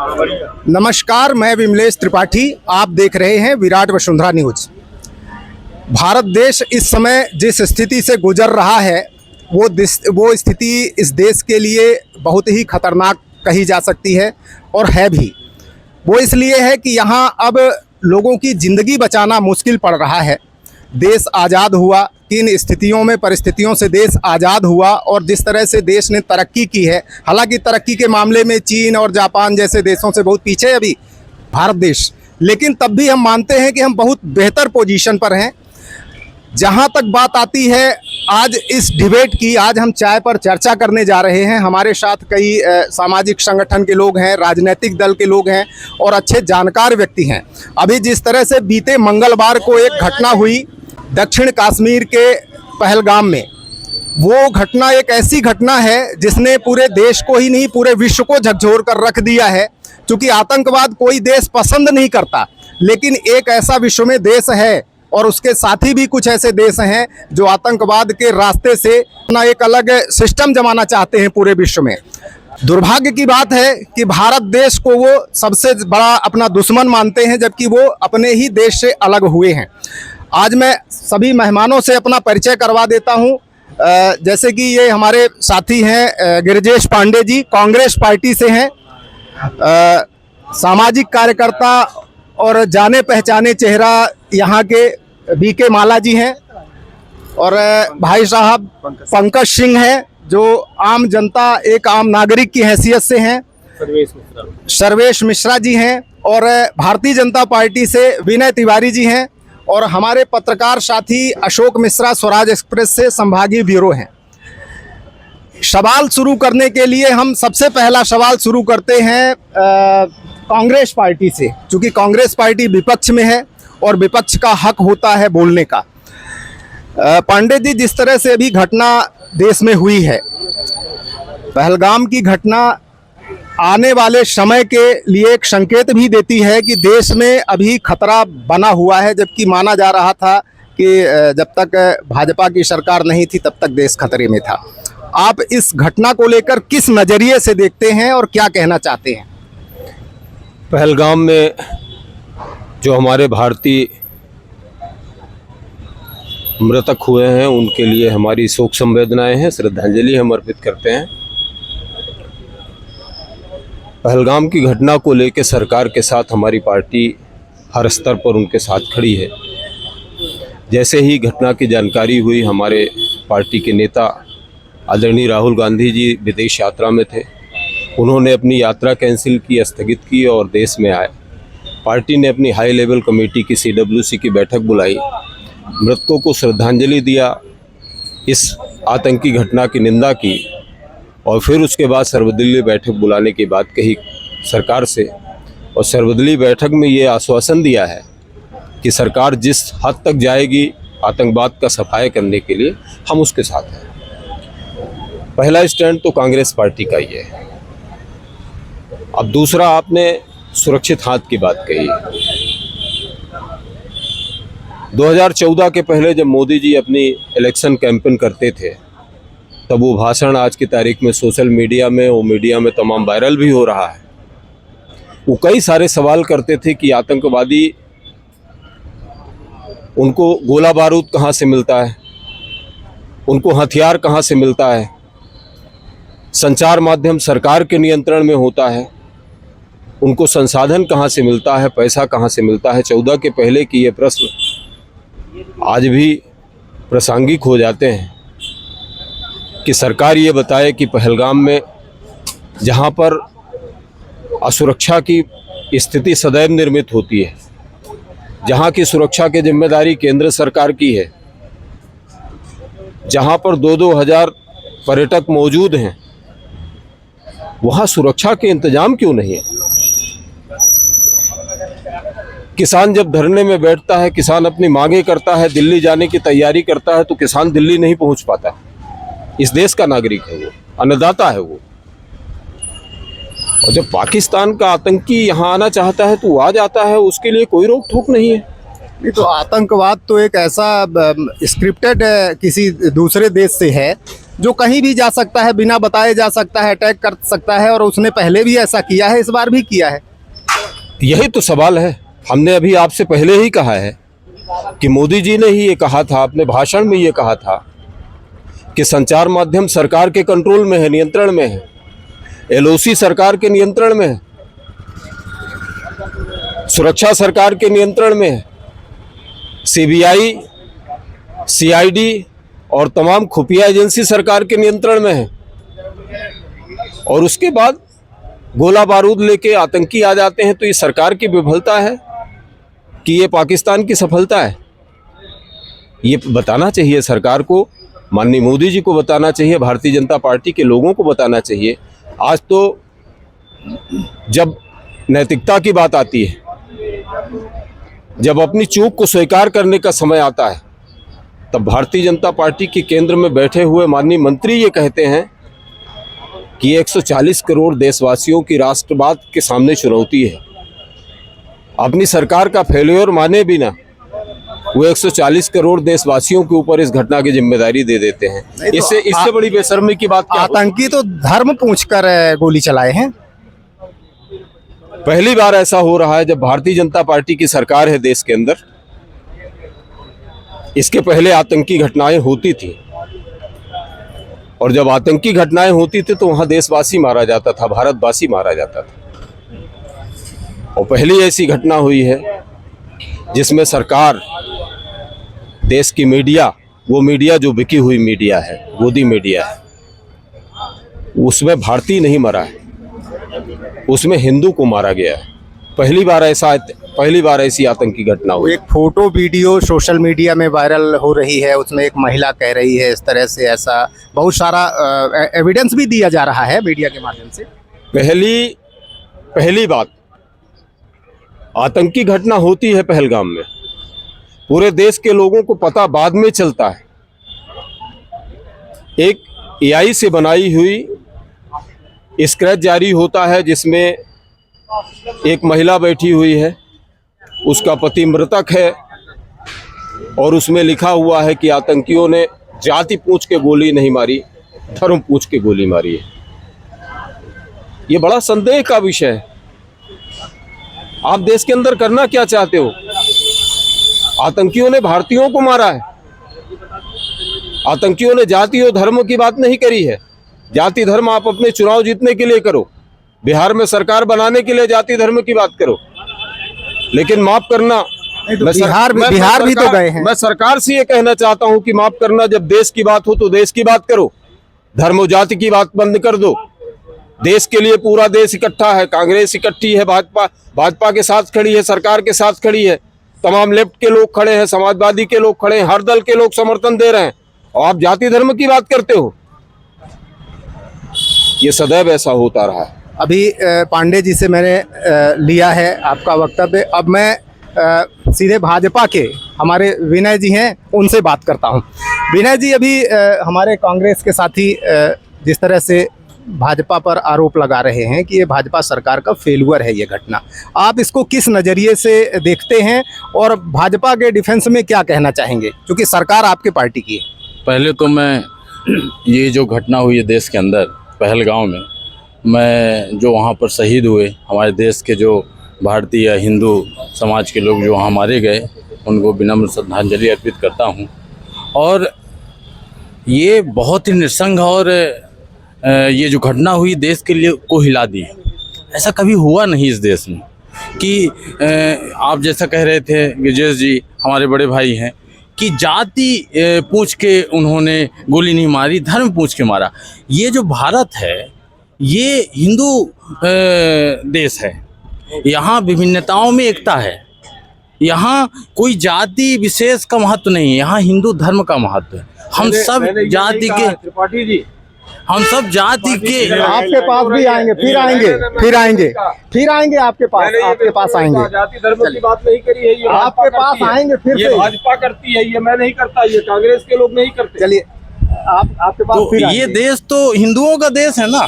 नमस्कार, मैं विमलेश त्रिपाठी। आप देख रहे हैं विराट वसुंधरा न्यूज। भारत देश इस समय जिस स्थिति से गुजर रहा है वो स्थिति इस देश के लिए बहुत ही खतरनाक कही जा सकती है और है भी। वो इसलिए है कि यहाँ अब लोगों की ज़िंदगी बचाना मुश्किल पड़ रहा है। देश आज़ाद हुआ, किन स्थितियों में परिस्थितियों से देश आज़ाद हुआ और जिस तरह से देश ने तरक्की की है, हालांकि तरक्की के मामले में चीन और जापान जैसे देशों से बहुत पीछे है अभी भारत देश, लेकिन तब भी हम मानते हैं कि हम बहुत बेहतर पोजीशन पर हैं। जहां तक बात आती है आज इस डिबेट की, आज हम चाय पर चर्चा करने जा रहे हैं। हमारे साथ कई सामाजिक संगठन के लोग हैं, राजनीतिक दल के लोग हैं और अच्छे जानकार व्यक्ति हैं। अभी जिस तरह से बीते मंगलवार को एक घटना हुई दक्षिण कश्मीर के पहलगाम में, वो घटना एक ऐसी घटना है जिसने पूरे देश को ही नहीं पूरे विश्व को झकझोर कर रख दिया है। क्योंकि आतंकवाद कोई देश पसंद नहीं करता, लेकिन एक ऐसा विश्व में देश है और उसके साथी भी कुछ ऐसे देश हैं जो आतंकवाद के रास्ते से अपना एक अलग सिस्टम जमाना चाहते हैं पूरे विश्व में। दुर्भाग्य की बात है कि भारत देश को वो सबसे बड़ा अपना दुश्मन मानते हैं, जबकि वो अपने ही देश से अलग हुए हैं। आज मैं सभी मेहमानों से अपना परिचय करवा देता हूं। जैसे कि ये हमारे साथी हैं गिरिजेश पांडे जी, कांग्रेस पार्टी से हैं, सामाजिक कार्यकर्ता और जाने पहचाने चेहरा यहाँ के बीके माला जी हैं, और भाई साहब पंकज सिंह हैं जो आम जनता एक आम नागरिक की हैसियत से हैं, सर्वेश मिश्रा जी हैं, और भारतीय जनता पार्टी से विनय तिवारी जी हैं, और हमारे पत्रकार साथी अशोक मिश्रा स्वराज एक्सप्रेस से संभागीय ब्यूरो हैं। सवाल शुरू करने के लिए हम सबसे पहला सवाल शुरू करते हैं कांग्रेस पार्टी से, क्योंकि कांग्रेस पार्टी विपक्ष में है और विपक्ष का हक होता है बोलने का। पांडे जी, जिस तरह से अभी घटना देश में हुई है, पहलगाम की घटना आने वाले समय के लिए एक संकेत भी देती है कि देश में अभी खतरा बना हुआ है, जबकि माना जा रहा था कि जब तक भाजपा की सरकार नहीं थी तब तक देश खतरे में था। आप इस घटना को लेकर किस नज़रिए से देखते हैं और क्या कहना चाहते हैं? पहलगाम में जो हमारे भारतीय मृतक हुए हैं उनके लिए हमारी शोक संवेदनाएं हैं, श्रद्धांजलि हम अर्पित करते हैं। पहलगाम की घटना को लेकर सरकार के साथ हमारी पार्टी हर स्तर पर उनके साथ खड़ी है। जैसे ही घटना की जानकारी हुई, हमारे पार्टी के नेता आदरणीय राहुल गांधी जी विदेश यात्रा में थे, उन्होंने अपनी यात्रा कैंसिल की, स्थगित की और देश में आए। पार्टी ने अपनी हाई लेवल कमेटी की CWC की बैठक बुलाई, मृतकों को श्रद्धांजलि दिया, इस आतंकी घटना की निंदा की और फिर उसके बाद सर्वदलीय बैठक बुलाने की बात कही सरकार से। और सर्वदलीय बैठक में ये आश्वासन दिया है कि सरकार जिस हद तक जाएगी आतंकवाद का सफाया करने के लिए, हम उसके साथ हैं। पहला स्टैंड तो कांग्रेस पार्टी का ही है। अब दूसरा, आपने सुरक्षित हाथ की बात कही। 2014 के पहले जब मोदी जी अपनी इलेक्शन कैंपेन करते थे, तब वो भाषण आज की तारीख में सोशल मीडिया में और मीडिया में तमाम वायरल भी हो रहा है। वो कई सारे सवाल करते थे कि आतंकवादी, उनको गोला बारूद कहाँ से मिलता है, उनको हथियार कहाँ से मिलता है, संचार माध्यम सरकार के नियंत्रण में होता है, उनको संसाधन कहाँ से मिलता है, पैसा कहाँ से मिलता है। 14 के पहले की ये प्रश्न आज भी प्रासंगिक हो जाते हैं कि सरकार ये बताए कि पहलगाम में जहाँ पर असुरक्षा की स्थिति सदैव निर्मित होती है, जहाँ की सुरक्षा की जिम्मेदारी केंद्र सरकार की है, जहाँ पर 2-2 हज़ार पर्यटक मौजूद हैं, वहाँ सुरक्षा के इंतजाम क्यों नहीं है? किसान जब धरने में बैठता है, किसान अपनी मांगे करता है, दिल्ली जाने की तैयारी करता है, तो किसान दिल्ली नहीं पहुंच पाता। इस देश का नागरिक है, वो अन्नदाता है वो। और जब पाकिस्तान का आतंकी यहाँ आना चाहता है तो वो आ जाता है, उसके लिए कोई रोक टोक नहीं है। नहीं तो आतंकवाद तो एक ऐसा स्क्रिप्टेड किसी दूसरे देश से है जो कहीं भी जा सकता है, बिना बताए जा सकता है, अटैक कर सकता है, और उसने पहले भी ऐसा किया है, इस बार भी किया है। यही तो सवाल है। हमने अभी आपसे पहले ही कहा है कि मोदी जी ने ही ये कहा था, अपने भाषण में ये कहा था कि संचार माध्यम सरकार के कंट्रोल में है, नियंत्रण में है, एलओसी सरकार के नियंत्रण में है, सुरक्षा सरकार के नियंत्रण में है, सीबीआई, सीआईडी और तमाम खुफिया एजेंसी सरकार के नियंत्रण में है। और उसके बाद गोला बारूद लेके आतंकी आ जाते हैं, तो ये सरकार की विफलता है कि ये पाकिस्तान की सफलता है? ये बताना चाहिए सरकार को, माननीय मोदी जी को बताना चाहिए, भारतीय जनता पार्टी के लोगों को बताना चाहिए। आज तो जब नैतिकता की बात आती है, जब अपनी चूक को स्वीकार करने का समय आता है, तब भारतीय जनता पार्टी के केंद्र में बैठे हुए माननीय मंत्री ये कहते हैं कि 140 करोड़ देशवासियों की राष्ट्रवाद के सामने चुनौती है। अपनी सरकार का फेल्योर माने बिना वो 140 करोड़ देशवासियों के ऊपर इस घटना की जिम्मेदारी दे देते हैं। इससे बड़ी बेशर्मी की बात क्या? आतंकी तो धर्म पूछकर गोली चलाए हैं। पहली बार ऐसा हो रहा है जब भारतीय जनता पार्टी की सरकार है देश के अंदर। इसके पहले आतंकी घटनाएं होती थी, और जब आतंकी घटनाएं होती थी तो वहां देशवासी मारा जाता था, भारतवासी मारा जाता था। और पहली ऐसी घटना हुई है जिसमें सरकार, देश की मीडिया, वो मीडिया जो बिकी हुई मीडिया है, गोदी मीडिया है, उसमें भारतीय नहीं मरा है, उसमें हिंदू को मारा गया है। पहली बार ऐसी आतंकी घटना हुई। एक फोटो वीडियो सोशल मीडिया में वायरल हो रही है, उसमें एक महिला कह रही है इस तरह से, ऐसा बहुत सारा एविडेंस भी दिया जा रहा है मीडिया के माध्यम से। पहली बात, आतंकी घटना होती है पहलगाम में, पूरे देश के लोगों को पता बाद में चलता है। एक एआई से बनाई हुई स्क्रैच जारी होता है जिसमें एक महिला बैठी हुई है, उसका पति मृतक है, और उसमें लिखा हुआ है कि आतंकियों ने जाति पूछ के गोली नहीं मारी, धर्म पूछ के गोली मारी है। ये बड़ा संदेह का विषय है। आप देश के अंदर करना क्या चाहते हो? आतंकियों ने भारतीयों को मारा है। आतंकियों ने जाति और धर्म की बात नहीं करी है। जाति धर्म आप अपने चुनाव जीतने के लिए करो, बिहार में सरकार बनाने के लिए जाति धर्म की बात करो, लेकिन माफ करना, बिहार भी तो गए हैं। मैं सरकार से ये कहना चाहता हूं कि माफ करना, जब देश की बात हो तो देश की बात करो, धर्म और जाति की बात बंद कर दो। देश के लिए पूरा देश इकट्ठा है, कांग्रेस इकट्ठी है, भाजपा के साथ खड़ी है, सरकार के साथ खड़ी है, तमाम लेफ्ट के लोग खड़े हैं, समाजवादी के लोग खड़े हैं, हर दल के लोग समर्थन दे रहे हैं, और आप जाति धर्म की बात करते हो। ये सदैव ऐसा होता रहा है। अभी पांडे जी से मैंने लिया है आपका वक्तव्य। अब मैं सीधे भाजपा के हमारे विनय जी हैं, उनसे बात करता हूं। विनय जी, अभी हमारे कांग्रेस के साथी जिस तरह से भाजपा पर आरोप लगा रहे हैं कि ये भाजपा सरकार का फेल्यूर है ये घटना, आप इसको किस नज़रिए से देखते हैं और भाजपा के डिफेंस में क्या कहना चाहेंगे, क्योंकि सरकार आपके पार्टी की है? पहले तो मैं ये जो घटना हुई है देश के अंदर पहलगाम में, मैं जो वहाँ पर शहीद हुए हमारे देश के जो भारतीय हिंदू समाज के लोग जो वहाँ मारे गए, उनको विनम्र श्रद्धांजलि अर्पित करता हूँ। और ये बहुत ही नृशंस और ये जो घटना हुई देश के लिए को हिला दी। ऐसा कभी हुआ नहीं इस देश में कि आप जैसा कह रहे थे गिजेश जी, हमारे बड़े भाई हैं, कि जाति पूछ के उन्होंने गोली नहीं मारी, धर्म पूछ के मारा। ये जो भारत है ये हिंदू देश है, यहाँ विभिन्नताओं में एकता है, यहाँ कोई जाति विशेष का महत्व नहीं है, यहाँ हिंदू धर्म का महत्व है। हम सब जाति के, त्रिपाठी जी, हम सब जाति के आपके पास भी आएंगे, फिर आएंगे आपके पास आएंगे। जाति धर्म की बात नहीं करी है, ये आपके पास आएंगे फिर ये भाजपा करती है, ये मैं नहीं करता, ये कांग्रेस के लोग नहीं करते। चलिए आपके पास तो फिर ये देश तो हिंदुओं का देश है ना,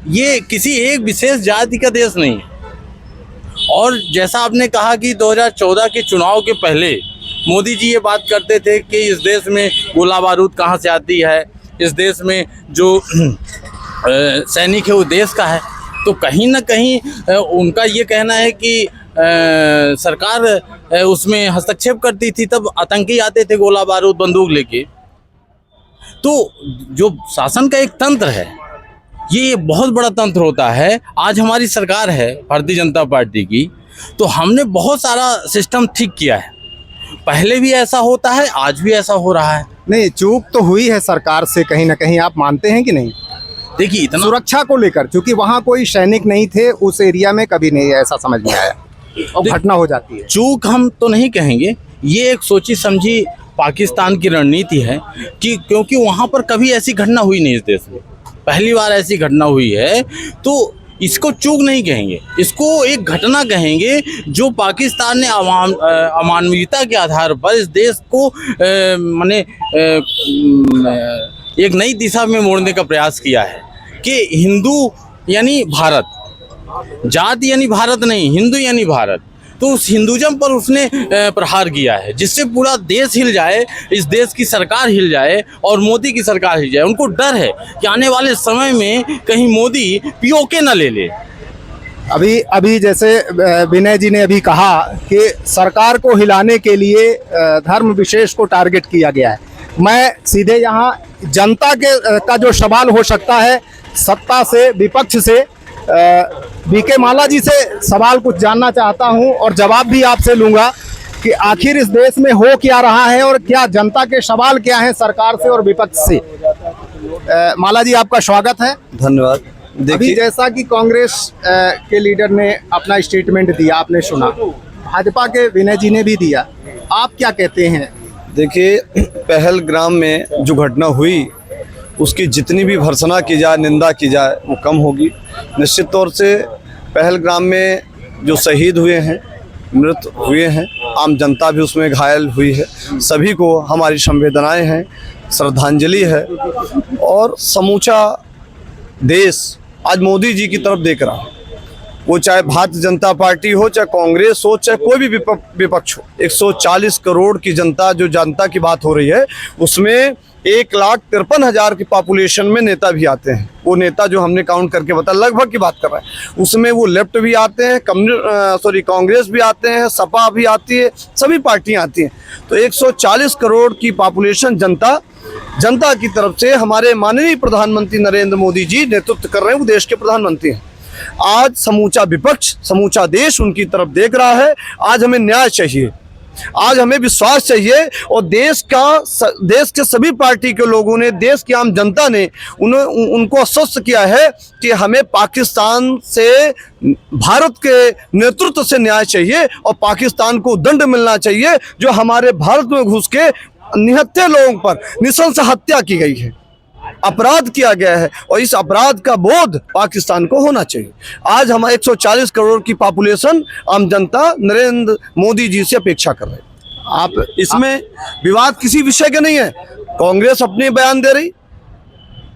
ये किसी एक विशेष जाति का देश नहीं है। और जैसा आपने कहा कि 2014 के चुनाव के पहले मोदी जी ये बात करते थे कि इस देश में गोला बारूद कहाँ से आती है, इस देश में जो सैनिक है वो देश का है। तो कहीं ना कहीं उनका ये कहना है कि सरकार उसमें हस्तक्षेप करती थी, तब आतंकी आते थे गोला बारूद बंदूक लेके। तो जो शासन का एक तंत्र है, ये बहुत बड़ा तंत्र होता है। आज हमारी सरकार है भारतीय जनता पार्टी की, तो हमने बहुत सारा सिस्टम ठीक किया है। पहले भी ऐसा होता है, आज भी ऐसा हो रहा है। नहीं, चूक तो हुई है सरकार से कहीं ना कहीं, आप मानते हैं कि नहीं? देखिए, इतना सुरक्षा को लेकर, क्योंकि वहाँ कोई सैनिक नहीं थे उस एरिया में, कभी नहीं ऐसा समझ में आया और घटना हो जाती है। चूक हम तो नहीं कहेंगे, ये एक सोची समझी पाकिस्तान की रणनीति है कि क्योंकि वहाँ पर कभी ऐसी घटना हुई नहीं इस देश में, पहली बार ऐसी घटना हुई है। तो इसको चूक नहीं कहेंगे, इसको एक घटना कहेंगे जो पाकिस्तान ने अमानवीयता के आधार पर इस देश को माने एक नई दिशा में मोड़ने का प्रयास किया है कि हिंदू यानी भारत, जाति यानी भारत नहीं, हिंदू यानी भारत। तो उस हिंदुज़म पर उसने प्रहार किया है, जिससे पूरा देश हिल जाए, इस देश की सरकार हिल जाए और मोदी की सरकार हिल जाए। उनको डर है कि आने वाले समय में कहीं मोदी पीओके न ले ले। अभी जैसे विनय जी ने अभी कहा कि सरकार को हिलाने के लिए धर्म विशेष को टारगेट किया गया है। मैं सीधे यहाँ जनता के का जो सवाल हो सकता है, सत्ता से, विपक्ष से, बीके माला जी से सवाल कुछ जानना चाहता हूं और जवाब भी आपसे लूंगा कि आखिर इस देश में हो क्या रहा है और क्या जनता के सवाल क्या हैं सरकार से और विपक्ष से। माला जी, आपका स्वागत है। धन्यवाद। अभी जैसा कि कांग्रेस के लीडर ने अपना स्टेटमेंट दिया, आपने सुना, भाजपा के विनय जी ने भी दिया, आप क्या कहते हैं? देखिए, पहलगाम में जो घटना हुई उसकी जितनी भी भर्त्सना की जाए, निंदा की जाए, वो कम होगी। निश्चित तौर से पहलगाम में जो शहीद हुए हैं, मृत हुए हैं, आम जनता भी उसमें घायल हुई है, सभी को हमारी संवेदनाएं हैं, श्रद्धांजलि है। और समूचा देश आज मोदी जी की तरफ देख रहा है, वो चाहे भारतीय जनता पार्टी हो, चाहे कांग्रेस हो, चाहे कोई भी विपक्ष हो। 140 करोड़ की जनता, जो जनता की बात हो रही है, उसमें 1,53,000 की पॉपुलेशन में नेता भी आते हैं। वो नेता जो हमने काउंट करके बता, लगभग की बात कर रहे हैं, उसमें वो लेफ्ट भी आते हैं, कांग्रेस भी आते हैं, सपा भी आती है, सभी पार्टियां आती हैं। तो 140 करोड़ की पॉपुलेशन जनता की तरफ से हमारे माननीय प्रधानमंत्री नरेंद्र मोदी जी नेतृत्व कर रहे हैं, वो देश के प्रधानमंत्री हैं। आज समूचा विपक्ष, समूचा देश उनकी तरफ देख रहा है। आज हमें न्याय चाहिए, आज हमें विश्वास चाहिए, और देश के सभी पार्टी के लोगों ने, देश की आम जनता ने उनको आश्वस्त किया है कि हमें पाकिस्तान से, भारत के नेतृत्व से न्याय चाहिए और पाकिस्तान को दंड मिलना चाहिए जो हमारे भारत में घुस के निहत्थे लोगों पर नृशंस हत्या की गई है, अपराध किया गया है, और इस अपराध का बोध पाकिस्तान को होना चाहिए। आज हमारे 140 करोड़ की पॉपुलेशन, आम जनता नरेंद्र मोदी जी से अपेक्षा कर रहे हैं। आप इसमें विवाद किसी विषय के नहीं है। कांग्रेस अपने बयान दे रही,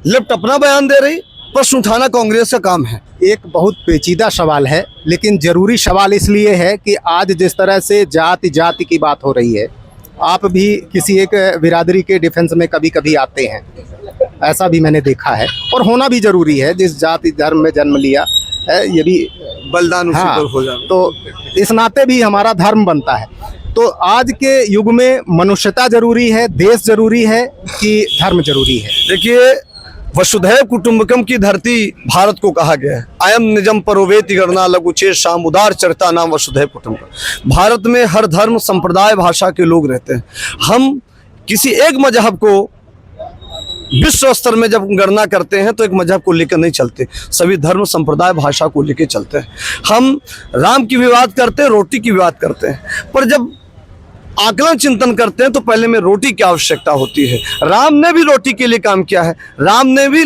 लेफ्ट अपना बयान दे रही, प्रश्न उठाना कांग्रेस का काम है। एक बहुत पेचीदा सवाल है, लेकिन जरूरी सवाल इसलिए है कि आज जिस तरह से जाति की बात हो रही है, आप भी किसी एक बिरादरी के डिफेंस में कभी कभी आते हैं, ऐसा भी मैंने देखा है, और होना भी जरूरी है। जिस जाति धर्म में जन्म लिया है, ये भी बलिदान उसी पर हो जाए, तो इस नाते भी हमारा धर्म बनता है। तो आज के युग में मनुष्यता जरूरी है, देश जरूरी है कि धर्म जरूरी है? देखिए, वसुधैव कुटुंबकम की धरती भारत को कहा गया है। अयम निजम परोवेति गणना लघुचेत शाम उदार चरिता नाम वसुधैव कुटुंबकम। भारत में हर धर्म, संप्रदाय, भाषा के लोग रहते हैं। हम किसी एक मजहब को विश्व स्तर में जब गणना करते हैं तो एक मजहब को लेकर नहीं चलते, सभी धर्म, संप्रदाय, भाषा को लेकर चलते हैं। हम राम की भी बात करते हैं, रोटी की भी बात करते हैं, पर जब आकलन चिंतन करते हैं तो पहले में रोटी की आवश्यकता होती है। राम ने भी रोटी के लिए काम किया है, राम ने भी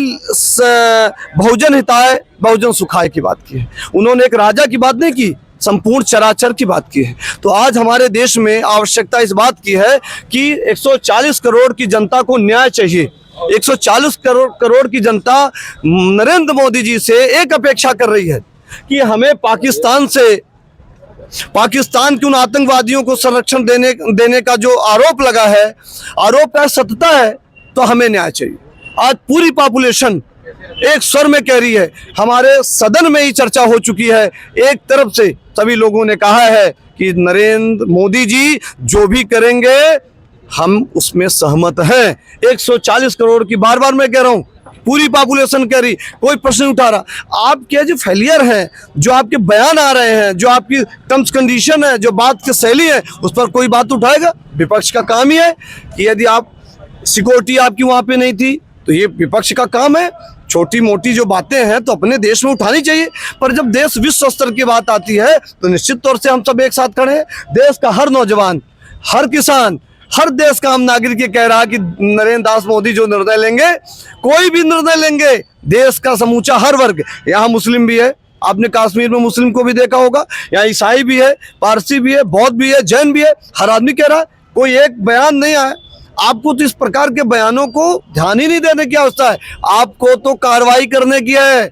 बहुजन हिताय बहुजन सुखाय की बात की है। उन्होंने एक राजा की बात नहीं की, संपूर्ण चराचर की बात की है। तो आज हमारे देश में आवश्यकता इस बात की है कि 140 करोड़ की जनता को न्याय चाहिए। 140 करोड़ की जनता नरेंद्र मोदी जी से एक अपेक्षा कर रही है कि हमें पाकिस्तान के उन आतंकवादियों को संरक्षण देने का जो आरोप लगा है, आरोप का सत्यता है, तो हमें न्याय चाहिए। आज पूरी पॉपुलेशन एक स्वर में कह रही है। हमारे सदन में ही चर्चा हो चुकी है। एक तरफ से सभी लोगों ने कहा है कि नरेंद्र मोदी जी जो भी करेंगे हम उसमें सहमत हैं। 140 करोड़ की बार बार मैं कह रहा हूं, पूरी पॉपुलेशन कह रही, कोई प्रश्न उठा रहा। आपके जो फेलियर हैं, जो आपके बयान आ रहे हैं, जो आपकी टर्म्स कंडीशन है, जो बात की शैली है, उस पर कोई बात उठाएगा? विपक्ष का काम ही है कि यदि आप सिक्योरिटी आपकी वहां पे नहीं थी तो ये विपक्ष का काम है। छोटी मोटी जो बातें हैं तो अपने देश में उठानी चाहिए, पर जब देश विश्व स्तर की बात आती है तो निश्चित तौर से हम सब एक साथ खड़े हैं। देश का हर नौजवान, हर किसान, हर देश का आम नागरिक ये कह रहा है कि नरेंद्र दास मोदी जो निर्णय लेंगे, कोई भी निर्णय लेंगे, देश का समूचा हर वर्ग, यहाँ मुस्लिम भी है, आपने कश्मीर में मुस्लिम को भी देखा होगा, यहाँ ईसाई भी है, पारसी भी है, बौद्ध भी है, जैन भी है, हर आदमी कह रहा है, कोई एक बयान नहीं आया। आपको तो इस प्रकार के बयानों को ध्यान ही नहीं देने की आवश्यकता है, आपको तो कार्रवाई करने की है,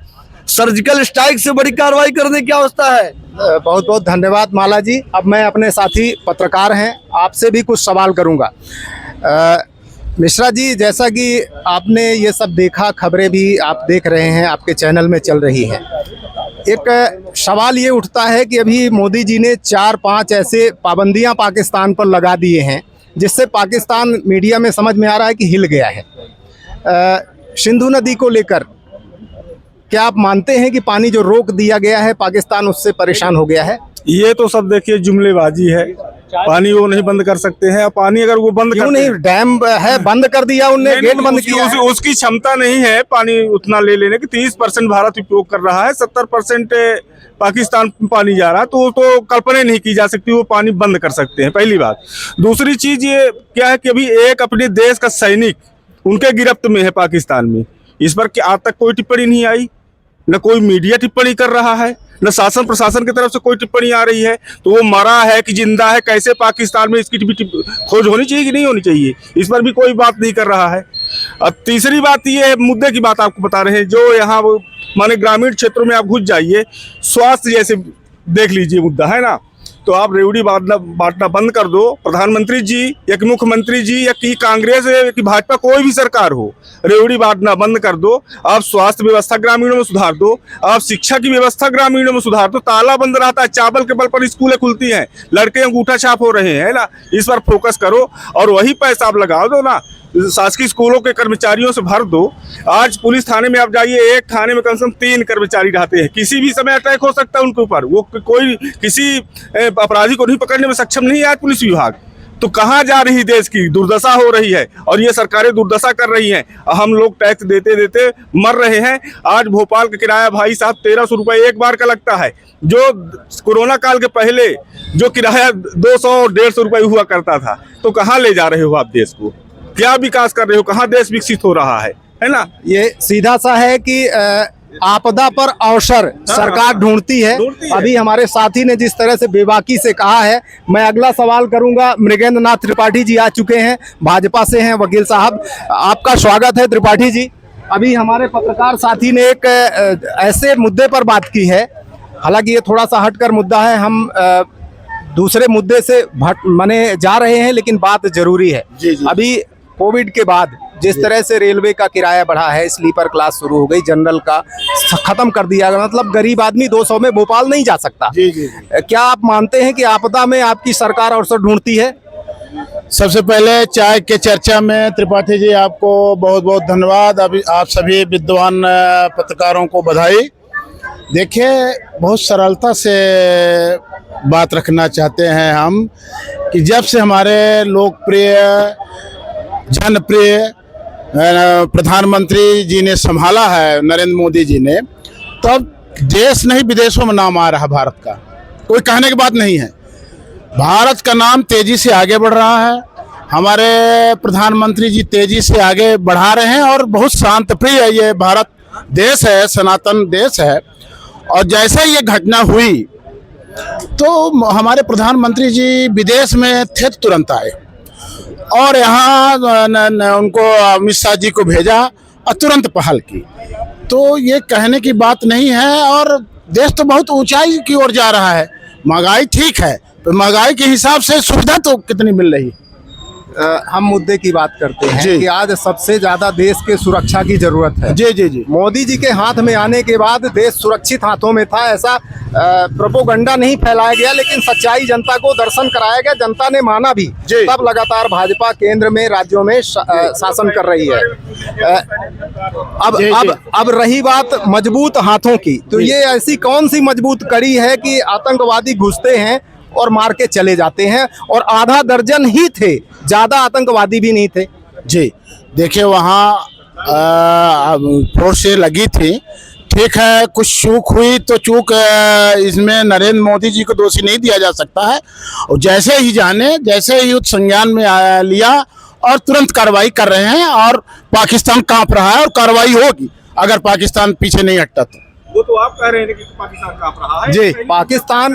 सर्जिकल स्ट्राइक से बड़ी कार्रवाई करने की आवश्यकता है। बहुत बहुत धन्यवाद माला जी। अब मैं अपने साथी पत्रकार हैं, आपसे भी कुछ सवाल करूंगा। मिश्रा जी, जैसा कि आपने ये सब देखा, खबरें भी आप देख रहे हैं, आपके चैनल में चल रही हैं, एक सवाल ये उठता है कि अभी मोदी जी ने 4-5 ऐसे पाबंदियां पाकिस्तान पर लगा दिए हैं जिससे पाकिस्तान मीडिया में समझ में आ रहा है कि हिल गया है। सिंधु नदी को लेकर क्या आप मानते हैं कि पानी जो रोक दिया गया है पाकिस्तान उससे परेशान हो गया है? ये तो सब देखिए जुमलेबाजी है, पानी वो नहीं बंद कर सकते हैं। पानी अगर वो बंद क्यों नहीं? डैम है, बंद कर दिया उनने, गेट बंद किया है। उसकी क्षमता नहीं है पानी उतना ले लेने की। 30% भारत उपयोग कर रहा है, 70% पाकिस्तान पानी जा रहा है, तो कल्पना नहीं की जा सकती वो पानी बंद कर सकते हैं, पहली बात। दूसरी चीज ये क्या है कि अभी एक अपने देश का सैनिक उनके गिरफ्त में है पाकिस्तान में, इस पर आज तक कोई टिप्पणी नहीं आई, न कोई मीडिया टिप्पणी कर रहा है, न शासन प्रशासन की तरफ से कोई टिप्पणी आ रही है। तो वो मरा है कि जिंदा है, कैसे पाकिस्तान में इसकी भी खोज होनी चाहिए कि नहीं होनी चाहिए, इस पर भी कोई बात नहीं कर रहा है। अब तीसरी बात ये है, मुद्दे की बात आपको बता रहे हैं, जो यहाँ माने ग्रामीण क्षेत्रों में आप घुस जाइए, स्वास्थ्य जैसे देख लीजिए मुद्दा है ना, तो आप रेवड़ी बांटना बंद कर दो। प्रधानमंत्री जी या कि मुख्यमंत्री जी या कि कांग्रेस या कि भाजपा कोई भी सरकार हो, रेवड़ी बांटना बंद कर दो। आप स्वास्थ्य व्यवस्था ग्रामीणों में सुधार दो, आप शिक्षा की व्यवस्था ग्रामीणों में सुधार दो। ताला बंद रहता है, चावल के बल पर स्कूलें खुलती हैं, लड़के अंगूठा छाप हो रहे हैं ना, इस पर फोकस करो और वही पैसा आप लगा दो ना, शासकीय स्कूलों के कर्मचारियों से भर दो। आज पुलिस थाने में आप जाइए, एक थाने में कम से कम 3 कर्मचारी रहते हैं, किसी भी समय अटैक हो सकता है उनके ऊपर, वो कोई किसी अपराधी को नहीं पकड़ने में सक्षम नहीं है आज पुलिस विभाग। तो कहाँ जा रही देश की, दुर्दशा हो रही है और ये सरकारें दुर्दशा कर रही हैं। हम लोग टैक्स देते देते मर रहे हैं। आज भोपाल का किराया भाई साहब 1300 रुपये एक बार का लगता है, जो कोरोना काल के पहले जो किराया 200-150 रुपये हुआ करता था। तो कहाँ ले जा रहे हो आप देश को, क्या विकास कर रहे हो, कहाँ देश विकसित हो रहा है ना? ये सीधा सा है कि आपदा पर अवसर सरकार ढूंढती है। अभी हमारे साथी ने जिस तरह से बेबाकी से कहा है, मैं अगला सवाल करूंगा। मृगेंद्र नाथ त्रिपाठी जी आ चुके हैं, भाजपा से हैं वकील साहब, आपका स्वागत है त्रिपाठी जी। अभी हमारे पत्रकार साथी ने एक ऐसे मुद्दे पर बात की है, हालांकि ये थोड़ा सा हटकर मुद्दा है, हम दूसरे मुद्दे से मने जा रहे हैं, लेकिन बात जरूरी है। अभी कोविड के बाद जिस तरह से रेलवे का किराया बढ़ा है, स्लीपर क्लास शुरू हो गई, जनरल का खत्म कर दिया गया, मतलब गरीब आदमी 200 में भोपाल नहीं जा सकता। क्या आप मानते हैं कि आपदा में आपकी सरकार अवसर ढूंढती है? सबसे पहले चाय के चर्चा में त्रिपाठी जी आपको बहुत बहुत धन्यवाद। अभी आप सभी विद्वान पत्रकारों को बधाई। देखिए, बहुत सरलता से बात रखना चाहते हैं हम कि जब से हमारे लोकप्रिय जनप्रिय प्रधानमंत्री जी ने संभाला है, नरेंद्र मोदी जी ने, तब देश नहीं विदेशों में नाम आ रहा भारत का, कोई कहने की बात नहीं है। भारत का नाम तेजी से आगे बढ़ रहा है, हमारे प्रधानमंत्री जी तेजी से आगे बढ़ा रहे हैं और बहुत शांत प्रिय ये भारत देश है, सनातन देश है। और जैसे ये घटना हुई तो हमारे प्रधानमंत्री जी विदेश में थे तो तुरंत आए और यहाँ उनको अमित शाह जी को भेजा और तुरंत पहल की। तो ये कहने की बात नहीं है और देश तो बहुत ऊंचाई की ओर जा रहा है। महंगाई ठीक है, तो महंगाई के हिसाब से सुविधा तो कितनी मिल रही है? हम मुद्दे की बात करते हैं जी। कि आज सबसे ज्यादा देश के सुरक्षा की जरूरत है। जी जी जी। मोदी जी के हाथ में आने के बाद देश सुरक्षित हाथों में था, ऐसा प्रोपोगंडा नहीं फैलाया गया, लेकिन सच्चाई जनता को दर्शन कराया गया, जनता ने माना भी। जी। तब लगातार भाजपा केंद्र में, राज्यों में शासन कर रही है। जी, जी। अब रही बात मजबूत हाथों की, तो ये ऐसी कौन सी मजबूत कड़ी है कि आतंकवादी घुसते हैं और मार के चले जाते हैं, और आधा दर्जन ही थे, ज्यादा आतंकवादी भी नहीं थे। जी देखिए, वहाँ फोर्स लगी थी, ठीक है, कुछ चूक हुई तो चूक इसमें नरेंद्र मोदी जी को दोषी नहीं दिया जा सकता है। और जैसे ही जाने, जैसे ही युद्ध संज्ञान में लिया और तुरंत कार्रवाई कर रहे हैं, और पाकिस्तान कांप रहा है और कार्रवाई होगी अगर पाकिस्तान पीछे नहीं हटता तो। वो तो आप कह रहे हैं कि पाकिस्तान कांप रहा है। जी,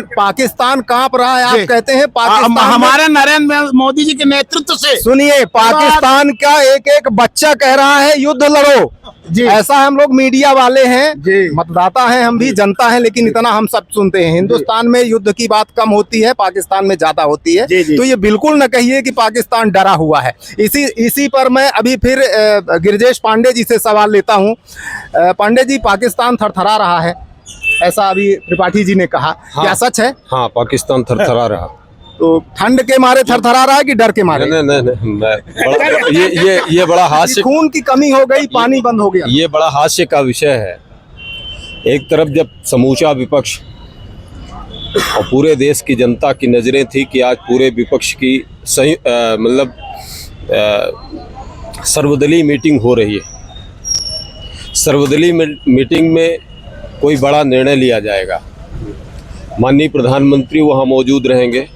पाकिस्तान कांप रहा है, आप जी। कहते हैं पाकिस्तान हमारे नरेंद्र मोदी जी के नेतृत्व से। सुनिए, पाकिस्तान का एक एक बच्चा कह रहा है युद्ध लड़ो। जी। ऐसा हम लोग मीडिया वाले हैं, जी। मतदाता हैं, हम भी जनता हैं, लेकिन इतना हम सब सुनते हैं। हिंदुस्तान में युद्ध की बात कम होती है, पाकिस्तान में ज्यादा होती है। जी, जी। तो ये बिल्कुल न कहिए कि पाकिस्तान डरा हुआ है। इसी पर मैं अभी फिर गिरिजेश पांडे जी से सवाल लेता हूँ। पांडे जी, पाकिस्तान थरथरा रहा है, ऐसा अभी त्रिपाठी जी ने कहा। हाँ। क्या सच है? हाँ, पाकिस्तान थरथरा रहा। तो ठंड के मारे थरथरा रहा है कि डर के मारे? नहीं नहीं नहीं, ये बड़ा हास्य, खून की कमी हो गई, पानी बंद हो गया। ये बड़ा हास्य का विषय है। एक तरफ जब समूचा विपक्ष और पूरे देश की जनता की नज़रें थी कि आज पूरे विपक्ष की सही सर्वदलीय मीटिंग हो रही है, सर्वदलीय मीटिंग में कोई बड़ा निर्णय लिया जाएगा, माननीय प्रधानमंत्री वहाँ मौजूद रहेंगे,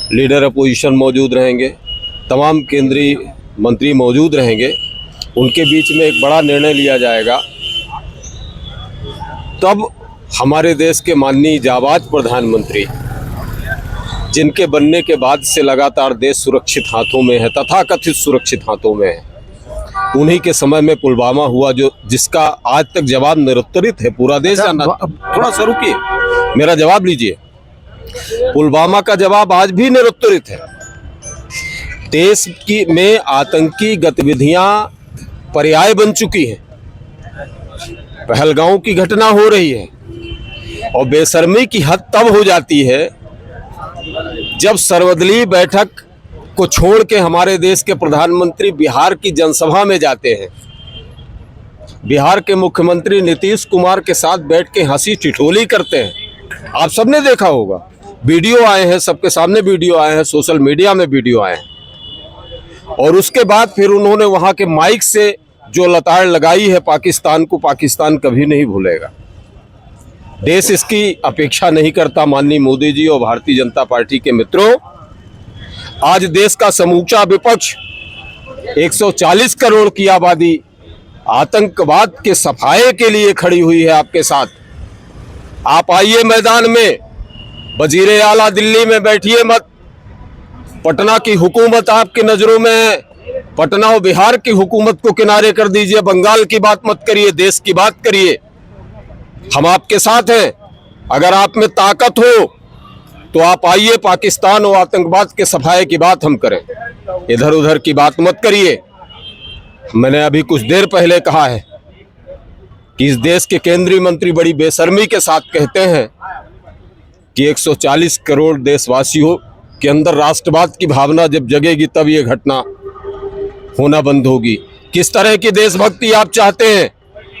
लीडर अपोजिशन मौजूद रहेंगे, तमाम केंद्रीय मंत्री मौजूद रहेंगे, उनके बीच में एक बड़ा निर्णय लिया जाएगा, तब हमारे देश के माननीय जाबाज प्रधानमंत्री, जिनके बनने के बाद से लगातार देश सुरक्षित हाथों में है, तथाकथित सुरक्षित हाथों में है, उन्हीं के समय में पुलवामा हुआ, जो जिसका आज तक जवाब निरुत्तरित है। पूरा देश जानना। थोड़ा सा रुकिए, मेरा जवाब लीजिए। पुलवामा का जवाब आज भी निरुत्तरित है। देश की में आतंकी गतिविधियां पर्याय बन चुकी हैं। पहलगांव की घटना हो रही है, और बेशर्मी की हद तब हो जाती है जब सर्वदलीय बैठक को छोड़ के हमारे देश के प्रधानमंत्री बिहार की जनसभा में जाते हैं, बिहार के मुख्यमंत्री नीतीश कुमार के साथ बैठ के हंसी ठिठोली करते हैं। आप सबने देखा होगा, वीडियो आए हैं, सबके सामने वीडियो आए हैं, सोशल मीडिया में वीडियो आए हैं। और उसके बाद फिर उन्होंने वहां के माइक से जो लताड़ लगाई है पाकिस्तान को, पाकिस्तान कभी नहीं भूलेगा। देश इसकी अपेक्षा नहीं करता। माननीय मोदी जी और भारतीय जनता पार्टी के मित्रों, आज देश का समूचा विपक्ष 140 करोड़ की आबादी आतंकवाद के सफाये के लिए खड़ी हुई है आपके साथ। आप आइए मैदान में, वजीर आला दिल्ली में बैठिए मत। पटना की हुकूमत आपकी नजरों में है, पटना और बिहार की हुकूमत को किनारे कर दीजिए, बंगाल की बात मत करिए, देश की बात करिए। हम आपके साथ हैं। अगर आप में ताकत हो तो आप आइए, पाकिस्तान और आतंकवाद के सफाये की बात हम करें, इधर उधर की बात मत करिए। मैंने अभी कुछ देर पहले कहा है कि इस देश के केंद्रीय मंत्री बड़ी बेशर्मी के साथ कहते हैं कि 140 करोड़ देशवासियों के अंदर राष्ट्रवाद की भावना जब जगेगी तब ये घटना होना बंद होगी। किस तरह की देशभक्ति आप चाहते हैं,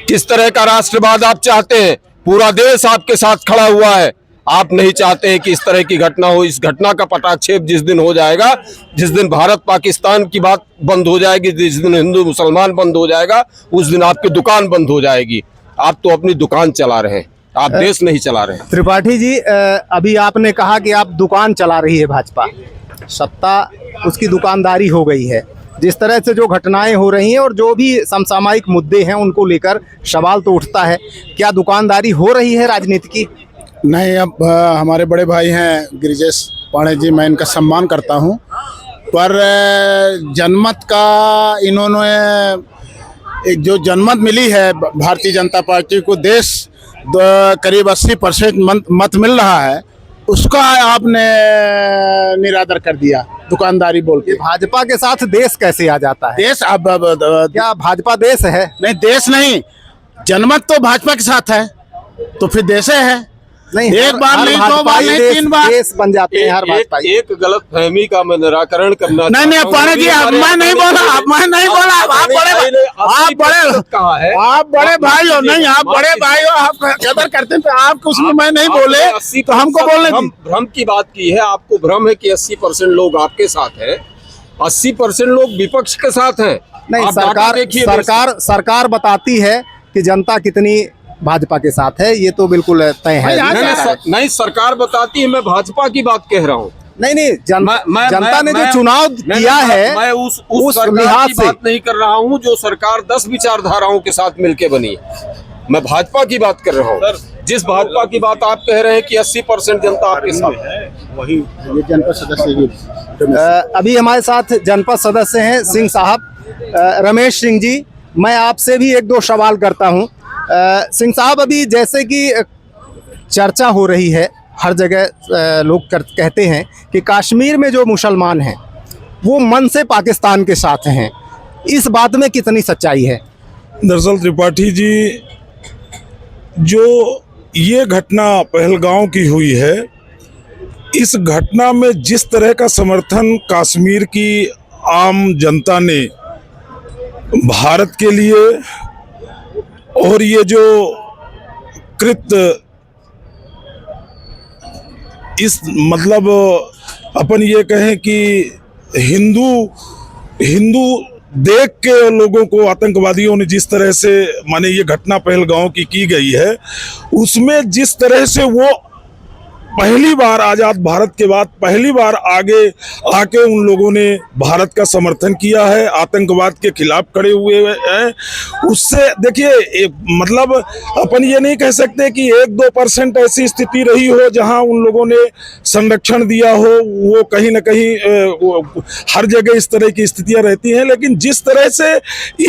किस तरह का राष्ट्रवाद आप चाहते हैं? पूरा देश आपके साथ खड़ा हुआ है। आप नहीं चाहते हैं कि इस तरह की घटना हो। इस घटना का पटाक्षेप जिस दिन हो जाएगा, जिस दिन भारत पाकिस्तान की बात बंद हो जाएगी, जिस दिन हिंदू मुसलमान बंद हो जाएगा, उस दिन आपकी दुकान बंद हो जाएगी। आप तो अपनी दुकान चला रहे हैं, आप देश नहीं चला रहे हैं। त्रिपाठी जी, अभी आपने कहा कि आप दुकान चला रही है भाजपा, सत्ता उसकी दुकानदारी हो गई है। जिस तरह से जो घटनाएं हो रही हैं और जो भी समसामयिक मुद्दे हैं उनको लेकर सवाल तो उठता है, क्या दुकानदारी हो रही है राजनीति की? नहीं, अब हमारे बड़े भाई हैं गिरिजेश पांडे जी, मैं इनका सम्मान करता हूं, पर जनमत का इन्होंने एक जो जनमत मिली है भारतीय जनता पार्टी को, देश करीब 80% मत मिल रहा है, उसका आपने निरादर कर दिया दुकानदारी बोल के। भाजपा के साथ देश कैसे आ जाता है? देश अब क्या भाजपा देश है? नहीं, देश नहीं, जनमत तो भाजपा के साथ है, तो फिर देश है। नहीं, एक बार नहीं, दो बार भाजपाई नहीं, देश- 3 बार। देश बन जाते हैं हर भाजपाई। एक गलत फहमी का मैं निराकरण करना नहीं नहीं, चाहता हूं। पानी जी, अब मैं नहीं बोला, अब मैं नहीं बोला। आप बड़े कहा है आप बड़े भाई हो, नहीं आप बड़े भाई हो, आप कदर करते हैं, तो आप उसमें मैं नहीं बोले तो हमको बोलने दी। भ्रम की बात की है। आपको भ्रम है कि 80% लोग आपके साथ हैं, 80% लोग विपक्ष के साथ हैं। नहीं, आप डाटा देखिए, सरकार बताती है कि जनता कितनी भाजपा के साथ है, ये तो बिल्कुल तय है। नहीं, सरकार बताती है, मैं भाजपा की बात कह रहा हूँ। नहीं, जनता ने जो चुनाव किया है मैं उस सरकार की बात नहीं कर रहा हूँ जो सरकार 10 विचारधाराओं के साथ मिलकर बनी है। मैं भाजपा की बात कर रहा हूँ। जिस भाजपा की बात आप कह रहे हैं कि 80% जनता आपके साथ है, वही जनपद सदस्य अभी हमारे साथ जनपद सदस्य हैं सिंह साहब, रमेश सिंह जी। मैं आपसे भी 1-2 सवाल करता हूं। सिंह साहब, अभी जैसे कि चर्चा हो रही है हर जगह, लोग कहते हैं कि कश्मीर में जो मुसलमान हैं वो मन से पाकिस्तान के साथ हैं, इस बात में कितनी सच्चाई है? दरअसल त्रिपाठी जी, जो ये घटना पहलगांव की हुई है, इस घटना में जिस तरह का समर्थन कश्मीर की आम जनता ने भारत के लिए, और ये जो कृत्य इस मतलब अपन ये कहें कि हिंदू देख के लोगों को आतंकवादियों ने जिस तरह से माने ये घटना पहलगांव की गई है, उसमें जिस तरह से वो पहली बार आज़ाद भारत के बाद पहली बार आगे आके उन लोगों ने भारत का समर्थन किया है, आतंकवाद के खिलाफ खड़े हुए हैं, उससे देखिए मतलब अपन ये नहीं कह सकते कि 1-2% ऐसी स्थिति रही हो जहां उन लोगों ने संरक्षण दिया हो। वो कहीं ना कहीं हर जगह इस तरह की स्थितियां रहती हैं, लेकिन जिस तरह से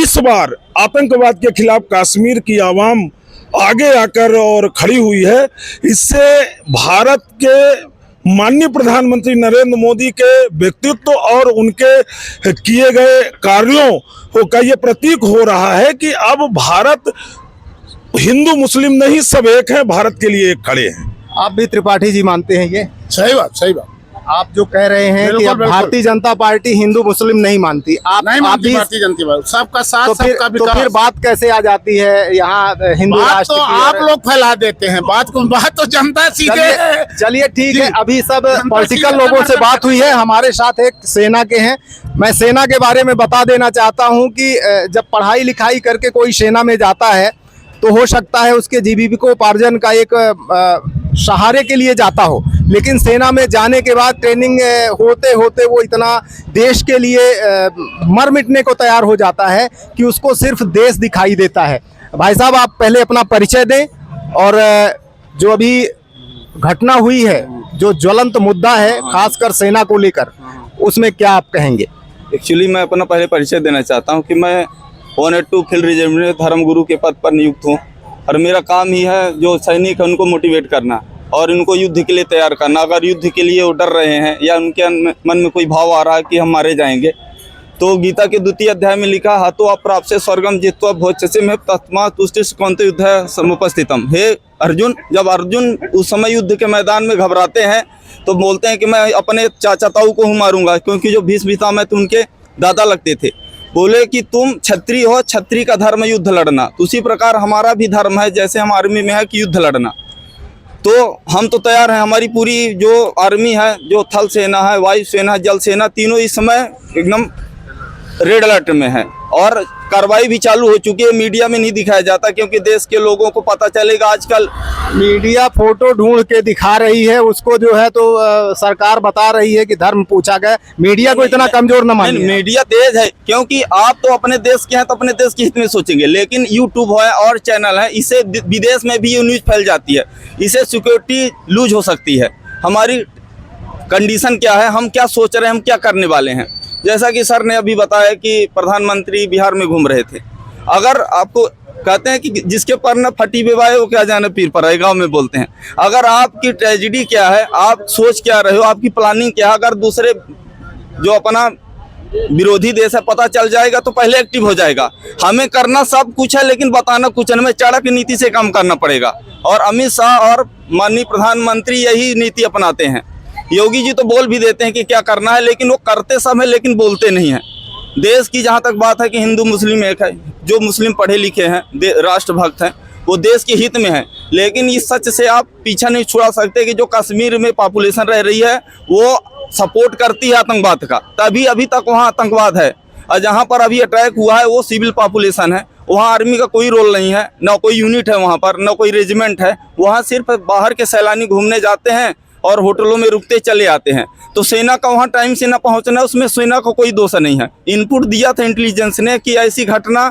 इस बार आतंकवाद के खिलाफ कश्मीर की आवाम आगे आकर और खड़ी हुई है, इससे भारत के माननीय प्रधानमंत्री नरेंद्र मोदी के व्यक्तित्व और उनके किए गए कार्यों का ये प्रतीक हो रहा है कि अब भारत हिंदू मुस्लिम नहीं, सब एक है, भारत के लिए एक खड़े हैं। आप भी त्रिपाठी जी मानते हैं ये? सही बात। आप जो कह रहे हैं कि अब भारतीय जनता पार्टी हिंदू मुस्लिम नहीं मानती, आप नहीं आप मानती भी, भारतीय जनता पार्टी, सबका साथ, तो सबका फिर विकास। बात कैसे आ जाती है यहाँ हिंदू बात राष्ट्र तो की? आप लोग फैला देते हैं, बात तो जनता सीधे। चलिए ठीक है, अभी सब जनता पॉलिटिकल सीधे लोगों से समर्थन बात हुई है। हमारे साथ एक सेना के हैं। मैं सेना के बारे में बता देना चाहता हूँ कि जब पढ़ाई लिखाई करके कोई सेना में जाता है तो हो सकता है उसके जीविकोपार्जन का एक सहारे के लिए जाता हो, लेकिन सेना में जाने के बाद ट्रेनिंग होते होते वो इतना देश के लिए मर मिटने को तैयार हो जाता है कि उसको सिर्फ देश दिखाई देता है। भाई साहब, आप पहले अपना परिचय दें और जो अभी घटना हुई है, जो ज्वलंत मुद्दा है खासकर सेना को लेकर, उसमें क्या आप कहेंगे? एक्चुअली मैं अपना पहले परिचय देना चाहता हूं कि मैं 182 फील्ड रेजिमेंट में धर्मगुरु के पद पर नियुक्त हूं, और मेरा काम ही है जो सैनिक है उनको मोटिवेट करना और इनको युद्ध के लिए तैयार करना। अगर युद्ध के लिए वो डर रहे हैं या उनके मन में कोई भाव आ रहा है कि हम मारे जाएंगे, तो गीता के 2 अध्याय में लिखा, हाथो अप्राप्य स्वर्गम जित्वा भोजसे में तस्मात् तुष्टिः युद्ध समुपस्थितम। हे अर्जुन, जब अर्जुन उस समय युद्ध के मैदान में घबराते हैं तो बोलते हैं कि मैं अपने चाचा ताऊ को हूँ मारूंगा, क्योंकि जो भीष्म पितामह थे उनके दादा लगते थे। बोले कि तुम क्षत्रिय हो, क्षत्रिय का धर्म युद्ध लड़ना, तो उसी प्रकार हमारा भी धर्म है, जैसे हम आर्मी में है कि युद्ध लड़ना। तो हम तो तैयार हैं, हमारी पूरी जो आर्मी है, जो थल सेना है, वायु सेना, जल सेना, तीनों इस समय एकदम रेड अलर्ट में है और कार्रवाई भी चालू हो चुकी है। मीडिया में नहीं दिखाया जाता क्योंकि देश के लोगों को पता चलेगा। आजकल मीडिया फोटो ढूंढ के दिखा रही है, उसको जो है तो सरकार बता रही है कि धर्म पूछा गया। मीडिया को इतना कमजोर न मानिए। मीडिया तेज है, क्योंकि आप तो अपने देश के हैं तो अपने देश के हित में सोचेंगे, लेकिन यूट्यूब है और चैनल है, इससे विदेश में भी ये न्यूज फैल जाती है, इससे सिक्योरिटी लूज हो सकती है। हमारी कंडीशन क्या है, हम क्या सोच रहे हैं, हम क्या करने वाले हैं। जैसा कि सर ने अभी बताया कि प्रधानमंत्री बिहार में घूम रहे थे, अगर आपको कहते हैं कि जिसके पर न फटी बेवाए वो क्या जाने पीर पर है, गाँव में बोलते हैं। अगर आपकी ट्रेजिडी क्या है, आप सोच क्या रहे हो, आपकी प्लानिंग क्या है, अगर दूसरे जो अपना विरोधी देश है पता चल जाएगा तो पहले एक्टिव हो जाएगा। हमें करना सब कुछ है लेकिन बताना कुछ है। हमें चाणक्य की नीति से काम करना पड़ेगा और अमित शाह और माननीय प्रधानमंत्री यही नीति अपनाते हैं। योगी जी तो बोल भी देते हैं कि क्या करना है, लेकिन वो करते सब है लेकिन बोलते नहीं हैं। देश की जहाँ तक बात है कि हिंदू मुस्लिम एक है, जो मुस्लिम पढ़े लिखे हैं, राष्ट्रभक्त हैं, वो देश के हित में है, लेकिन इस सच से आप पीछा नहीं छुड़ा सकते कि जो कश्मीर में पॉपुलेशन रह रही है वो सपोर्ट करती है आतंकवाद का, तभी अभी तक वहाँ आतंकवाद है। और जहाँ पर अभी अटैक हुआ है वो सिविल पॉपुलेशन है, वहाँ आर्मी का कोई रोल नहीं है, ना कोई यूनिट है वहाँ पर, ना कोई रेजिमेंट है। वहाँ सिर्फ बाहर के सैलानी घूमने जाते हैं और होटलों में रुकते चले आते हैं। तो सेना का वहाँ टाइम से ना पहुँचना, उसमें सेना का कोई दोष नहीं है। इनपुट दिया था इंटेलिजेंस ने कि ऐसी घटना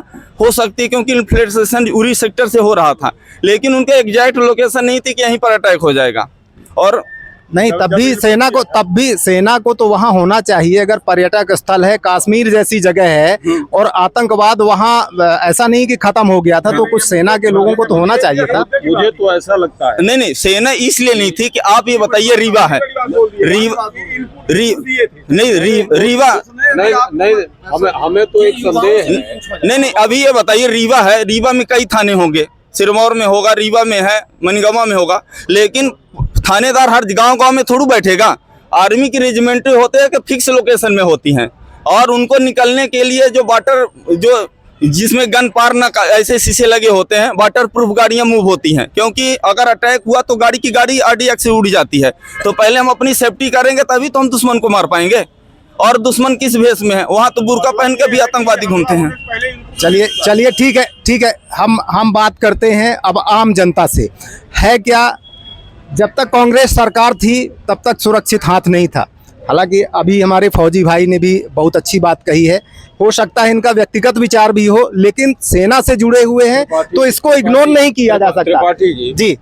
हो सकती है क्योंकि इन्फ्लेशन उरी सेक्टर से हो रहा था, लेकिन उनके एग्जैक्ट लोकेशन नहीं थी कि यहीं पर अटैक हो जाएगा। और नहीं, तब भी सेना को तो वहाँ होना चाहिए। अगर पर्यटक स्थल है, कश्मीर जैसी जगह है और आतंकवाद वहाँ ऐसा नहीं कि खत्म हो गया था, तो कुछ सेना के लोगों को तो होना चाहिए था। मुझे तो ऐसा लगता है नहीं, सेना इसलिए नहीं थी कि आप ये बताइए रीवा है, रीवा नहीं हमें तो एक संदेह है। नहीं, अभी ये बताइए रीवा है, रीवा में कई थाने होंगे, सिरमौर में होगा, रीवा में है, मनगांव में होगा, लेकिन थानेदार हर गांव में थोड़ू बैठेगा। आर्मी की रेजिमेंट होते हैं कि फिक्स लोकेशन में होती हैं और उनको निकलने के लिए जो वाटर जो जिसमें गन पार न ऐसे शीशे लगे होते हैं, वाटर प्रूफ गाड़ियां मूव होती हैं, क्योंकि अगर अटैक हुआ तो गाड़ी की गाड़ी RDX से उड़ जाती है। तो पहले हम अपनी सेफ्टी करेंगे तभी तो हम दुश्मन को मार पाएंगे। और दुश्मन किस भेष में है, वहाँ तो बुर्का पहन के भी आतंकवादी घूमते हैं। चलिए ठीक है, हम बात करते हैं अब आम जनता से। है क्या, जब तक कांग्रेस सरकार थी तब तक सुरक्षित हाथ नहीं था। हालांकि अभी हमारे फौजी भाई ने भी बहुत अच्छी बात कही है, हो सकता है इनका व्यक्तिगत विचार भी हो, लेकिन सेना से जुड़े हुए हैं तो इसको इग्नोर नहीं किया जा सकता। त्रिपाठी जी,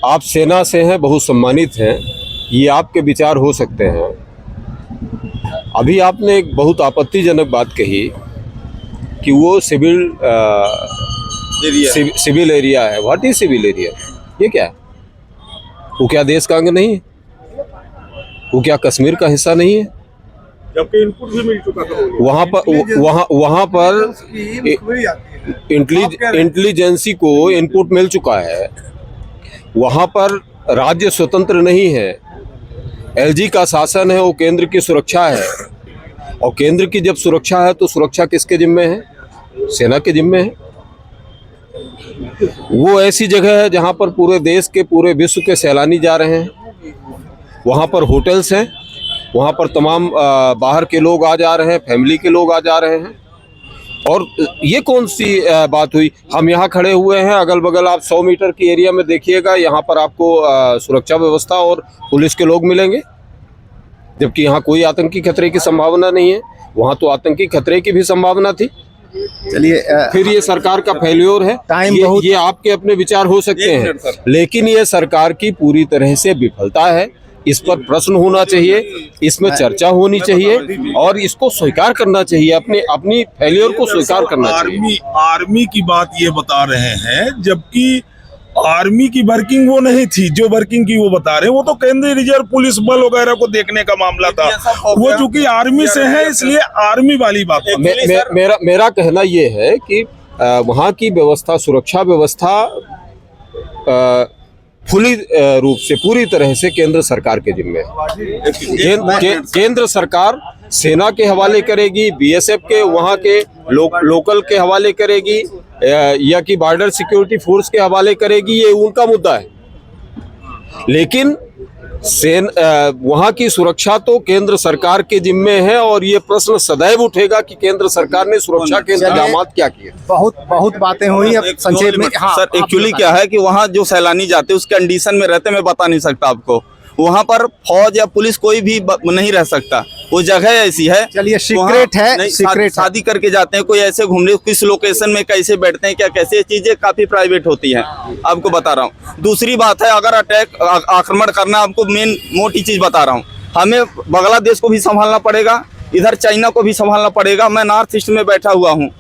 आप सेना से हैं, बहुत सम्मानित हैं, ये आपके विचार हो सकते हैं। अभी आपने एक बहुत आपत्तिजनक बात कही कि वो सिविल एरिया है। What is civil area? ये क्या है? वो क्या देश का अंग नहीं है? वो क्या कश्मीर का हिस्सा नहीं है? जबकि इनपुट भी मिल चुका था वहाँ पर इंटेलिजेंसी को इनपुट मिल चुका है। वहाँ पर राज्य स्वतंत्र नहीं है, LG का शासन है, वो केंद्र की सुरक्षा है। और केंद्र की जब सुरक्षा है तो सुरक्षा किसके जिम्मे है? सेना के जिम्मे है। वो ऐसी जगह है जहाँ पर पूरे देश के, पूरे विश्व के सैलानी जा रहे हैं। वहाँ पर होटल्स हैं, वहाँ पर तमाम बाहर के लोग आ जा रहे हैं, फैमिली के लोग आ जा रहे हैं। और ये कौन सी बात हुई? हम यहाँ खड़े हुए हैं, अगल बगल आप 100 मीटर की एरिया में देखिएगा, यहाँ पर आपको सुरक्षा व्यवस्था और पुलिस के लोग मिलेंगे, जबकि यहाँ कोई आतंकी खतरे की संभावना नहीं है। वहाँ तो आतंकी खतरे की भी संभावना थी। चलिए, फिर ये सरकार का फेल्योर है। ये आपके अपने विचार हो सकते हैं, लेकिन ये सरकार की पूरी तरह से विफलता है। इस पर प्रश्न होना चाहिए, इसमें चर्चा होनी चाहिए और इसको स्वीकार करना चाहिए, अपनी फेलियर को स्वीकार करना चाहिए। आर्मी की बात ये बता रहे हैं, जबकि आर्मी की वर्किंग वो नहीं थी, जो वर्किंग की वो बता रहे हैं वो तो केंद्रीय रिजर्व पुलिस बल वगैरह को देखने का मामला था। वो चूंकि आर्मी से है इसलिए आर्मी वाली बात है। मेरा कहना ये है कि वहाँ की व्यवस्था, सुरक्षा व्यवस्था खुली रूप से, पूरी तरह से केंद्र सरकार के जिम्मे है। केंद्र सरकार सेना के हवाले करेगी, BSF के, वहाँ के लोकल के हवाले करेगी या कि बॉर्डर सिक्योरिटी फोर्स के हवाले करेगी, ये उनका मुद्दा है। लेकिन वहाँ की सुरक्षा तो केंद्र सरकार के जिम्मे है और ये प्रश्न सदैव उठेगा कि केंद्र सरकार ने सुरक्षा के इंतजाम क्या किए। बहुत बातें हुई। अब संक्षेप में सर, एक्चुअली क्या है कि वहाँ जो सैलानी जाते हैं उस कंडीशन में रहते, मैं बता नहीं सकता आपको। वहाँ पर फौज या पुलिस कोई भी नहीं रह सकता, वो जगह ऐसी है। चलिए, सीक्रेट है, सीक्रेट शादी करके जाते हैं, कोई ऐसे घूमने, किस लोकेशन में कैसे बैठते हैं, क्या कैसे, चीजें काफी प्राइवेट होती हैं, आपको बता रहा हूँ। दूसरी बात है, अगर अटैक आक्रमण करना, आपको मेन मोटी चीज बता रहा हूँ, हमें बांग्लादेश को भी संभालना पड़ेगा, इधर चाइना को भी संभालना पड़ेगा। मैं नॉर्थ ईस्ट में बैठा हुआ हूँ,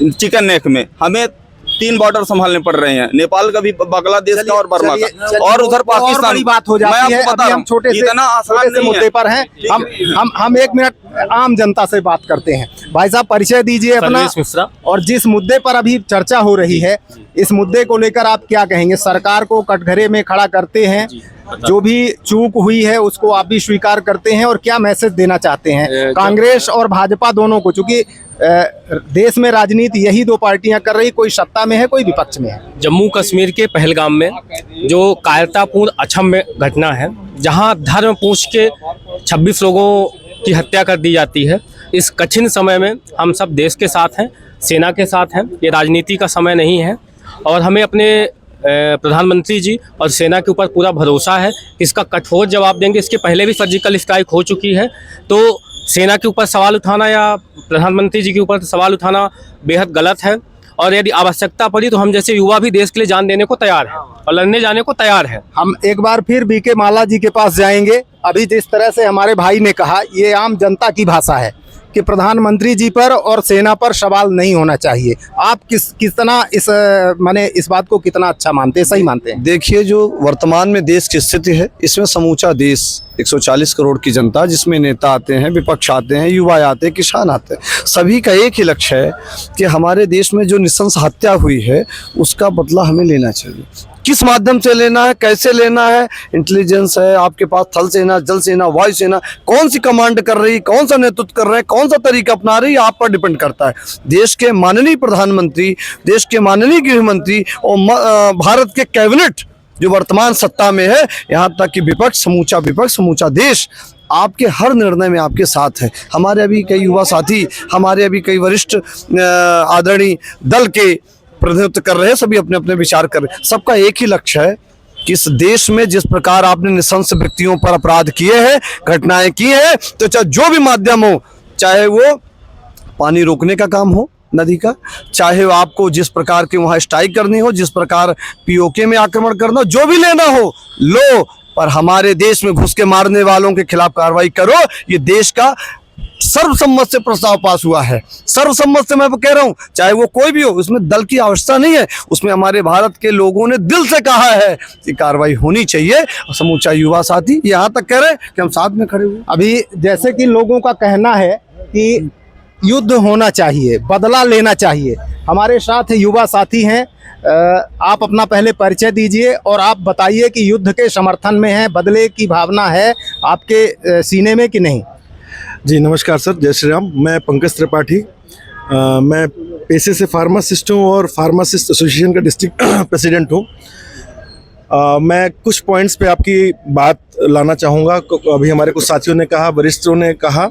चिकन नेक में हमें 3 बॉर्डर संभालने पड़ रहे हैं, नेपाल का भी, बांग्लादेश का और बर्मा का, और उधर पाकिस्तान। बड़ी बात हो जाती है। मैं आपको बता अभी रहा हम हूं, छोटे से मुद्दे पर हैं। हम 1 मिनट आम जनता से बात करते हैं। भाई साहब, परिचय दीजिए अपना, और जिस मुद्दे पर अभी चर्चा हो रही है, इस मुद्दे को लेकर आप क्या कहेंगे? सरकार को कटघरे में खड़ा करते हैं, जो भी चूक हुई है उसको आप भी स्वीकार करते हैं, और क्या मैसेज देना चाहते हैं कांग्रेस और भाजपा दोनों को? चूंकि देश में राजनीति यही 2 पार्टियां कर रही, कोई सत्ता में है, कोई विपक्ष में है। जम्मू कश्मीर के पहलगाम में जो कायरतापूर्ण अक्षम्य घटना है, जहां धर्म पूछ के 26 लोगों की हत्या कर दी जाती है, इस कठिन समय में हम सब देश के साथ हैं, सेना के साथ हैं। ये राजनीति का समय नहीं है, और हमें अपने प्रधानमंत्री जी और सेना के ऊपर पूरा भरोसा है कि इसका कठोर जवाब देंगे। इसके पहले भी सर्जिकल स्ट्राइक हो चुकी है, तो सेना के ऊपर सवाल उठाना या प्रधानमंत्री जी के ऊपर सवाल उठाना बेहद गलत है। और यदि आवश्यकता पड़ी तो हम जैसे युवा भी देश के लिए जान देने को तैयार हैं और लड़ने जाने को तैयार हैं। हम एक बार फिर बीके माला जी के पास जाएंगे। अभी जिस तरह से हमारे भाई ने कहा, ये आम जनता की भाषा है कि प्रधानमंत्री जी पर और सेना पर सवाल नहीं होना चाहिए। आप कितना इस बात को कितना अच्छा मानते हैं, सही मानते हैं? देखिए, जो वर्तमान में देश की स्थिति है, इसमें समूचा देश 140 करोड़ की जनता, जिसमें नेता आते हैं, विपक्ष आते हैं, युवा आते हैं, किसान आते हैं, सभी का एक ही लक्ष्य है कि हमारे देश में जो नृशंस हत्या हुई है उसका बदला हमें लेना चाहिए। किस माध्यम से लेना है, कैसे लेना है? इंटेलिजेंस है आपके पास, थल सेना, जल सेना, वायु सेना, कौन सी कमांड कर रही, कौन सा नेतृत्व कर रहे हैं, कौन सा तरीका अपना रही है, आप पर डिपेंड करता है। देश के माननीय प्रधानमंत्री, देश के माननीय गृह मंत्री और भारत के कैबिनेट जो वर्तमान सत्ता में है, यहाँ तक कि विपक्ष, समूचा देश आपके हर निर्णय में आपके साथ है। हमारे अभी कई युवा साथी, हमारे अभी कई वरिष्ठ आदरणीय दल के प्रतिनिधित्व कर रहे हैं, सभी अपने अपने विचार कर रहे हैं। सबका एक ही लक्ष्य है कि इस देश में जिस प्रकार आपने नृशंस व्यक्तियों पर अपराध किए हैं, घटनाएं की हैं, तो चाहे जो भी माध्यम हो, चाहे वो पानी रोकने का काम हो नदी का, चाहे आपको जिस प्रकार के वहाँ स्ट्राइक करनी हो, जिस प्रकार पीओके में आक्रमण करना, जो भी लेना हो लो, पर हमारे देश में घुस के मारने वालों के खिलाफ कार्रवाई करो। ये देश का सर्वसम्मत से प्रस्ताव पास हुआ है, सर्वसम्मत से मैं कह रहा हूं, चाहे वो कोई भी हो, उसमें दल की आवश्यकता नहीं है। उसमें हमारे भारत के लोगों ने दिल से कहा है कि कार्रवाई होनी चाहिए, और समूचा युवा साथी यहाँ तक कह रहे हैं कि हम साथ में खड़े हुए। अभी जैसे कि लोगों का कहना है कि युद्ध होना चाहिए, बदला लेना चाहिए। हमारे साथ युवा साथी हैं, आप अपना पहले परिचय दीजिए और आप बताइए कि युद्ध के समर्थन में है, बदले की भावना है आपके सीने में कि नहीं? जी नमस्कार सर, जय श्री राम। मैं पंकज त्रिपाठी, मैं पेशे से फार्मासिस्ट हूँ और फार्मासिस्ट एसोसिएशन का डिस्ट्रिक्ट प्रेसिडेंट हूँ। मैं कुछ पॉइंट्स पे आपकी बात लाना चाहूँगा। अभी हमारे कुछ साथियों ने कहा, वरिष्ठों ने कहा,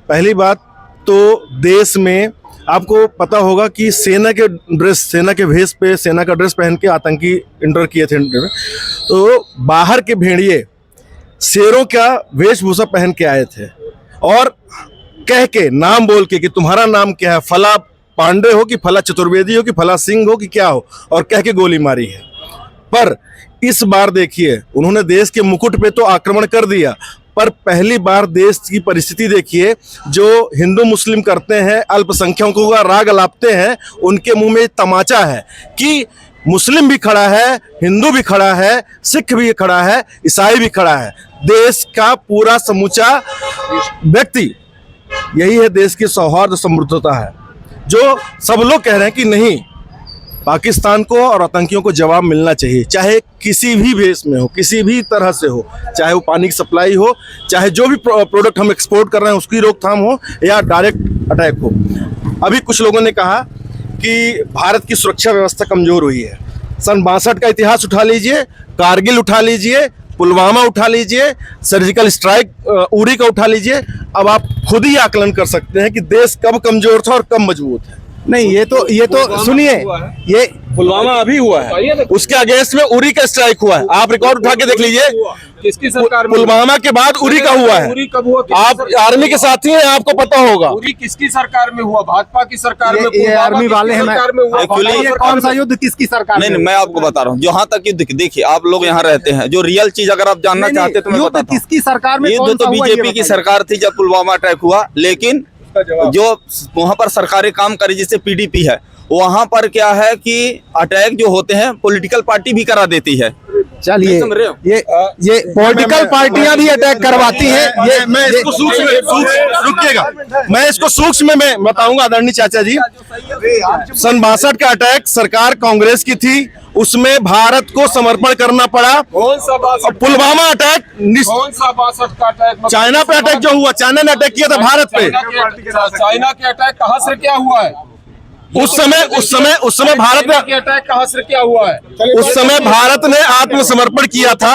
पहली बात तो देश में आपको पता होगा कि सेना के भेष पे, सेना का ड्रेस पहन के आतंकी इंटर किए थे। तो बाहर के भेड़िए शेरों का वेशभूषा पहन के आए थे और कह के, नाम बोल के कि तुम्हारा नाम क्या है, फला पांडे हो कि फला चतुर्वेदी हो कि फला सिंह हो कि क्या हो, और कह के गोली मारी है। पर इस बार देखिए, उन्होंने देश के मुकुट पे तो आक्रमण कर दिया, पर पहली बार देश की परिस्थिति देखिए, जो हिंदू मुस्लिम करते हैं, अल्पसंख्यकों का राग अलापते हैं, उनके मुंह में तमाचा है कि मुस्लिम भी खड़ा है, हिंदू भी खड़ा है, सिख भी खड़ा है, ईसाई भी खड़ा है। देश का पूरा समूचा व्यक्ति, यही है देश की सौहार्द समृद्धता है, जो सब लोग कह रहे हैं कि नहीं, पाकिस्तान को और आतंकियों को जवाब मिलना चाहिए, चाहे किसी भी बेस में हो, किसी भी तरह से हो, चाहे वो पानी की सप्लाई हो, चाहे जो भी प्रोडक्ट हम एक्सपोर्ट कर रहे हैं उसकी रोकथाम हो या डायरेक्ट अटैक हो। अभी कुछ लोगों ने कहा कि भारत की सुरक्षा व्यवस्था कमजोर हुई है। सन 62 का इतिहास उठा लीजिए, कारगिल उठा लीजिए, पुलवामा उठा लीजिए, सर्जिकल स्ट्राइक उरी का उठा लीजिए। अब आप खुद ही आकलन कर सकते हैं कि देश कब कमजोर था और कब मजबूत है। नहीं, ये तो सुनिए, ये पुलवामा अभी हुआ है, उसके अगेंस्ट में उरी का स्ट्राइक हुआ है। आप रिकॉर्ड उठा के देख लीजिए, किसकी सरकार में? पुलवामा के बाद उरी का हुआ है। उरी कब हुआ? आप आर्मी के साथी हैं, आपको पता होगा। उरी किसकी सरकार में हुआ? भाजपा की सरकार में। ये आर्मी वाले हैं, सरकार में हुआ। Actually, ये कौन सा युद्ध किसकी सरकार में? नहीं, मैं आपको बता रहा हूँ, जहाँ तक युद्ध, देखिए आप लोग यहाँ रहते हैं, जो रियल चीज अगर आप जानना चाहते हैं तो मैं युद्ध बताता हूँ। किसकी सरकार में? युद्ध तो बीजेपी की सरकार थी जब पुलवामा अटैक हुआ, लेकिन जो वहाँ पर सरकारें काम करी, जिससे पीडीपी है, वहाँ पर क्या है कि अटैक जो होते हैं पॉलिटिकल पार्टी भी करा देती है। चलिए, समझ रहे हो? ये पॉलिटिकल पार्टियां भी अटैक करवाती हैं। मैं इसको रुकिएगा, मैं इसको सूक्ष्म में बताऊंगा आदरणीय चाचा जी। सन 62 का अटैक सरकार कांग्रेस की थी, उसमें भारत को समर्पण करना पड़ा। पुलवामा अटैक, कौन सा 62 का अटैक? चाइना पे अटैक जो हुआ, चाइना ने अटैक किया था भारत पे। चाइना के अटैक कहाँ से क्या हुआ है? उस समय भारत में अटैक कहाँ से क्या हुआ है? उस समय भारत ने आत्मसमर्पण किया था,